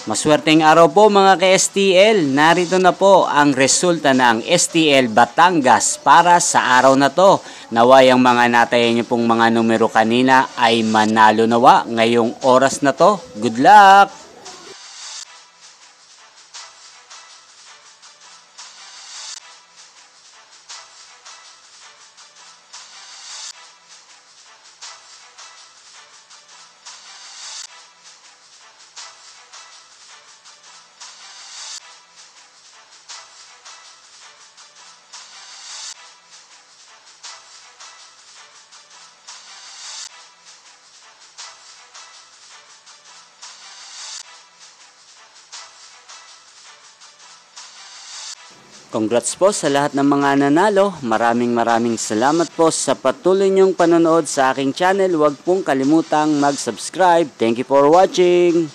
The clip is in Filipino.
Maswerteng araw po mga ka-STL. Narito na po ang resulta ng STL Batangas para sa araw na to. Naway ang mga natayan niyo pong mga numero kanina ay manalo nawa ngayong oras na to. Good luck! Congrats po sa lahat ng mga nanalo. Maraming salamat po sa patuloy niyong panonood sa aking channel. Huwag pong kalimutang mag-subscribe. Thank you for watching.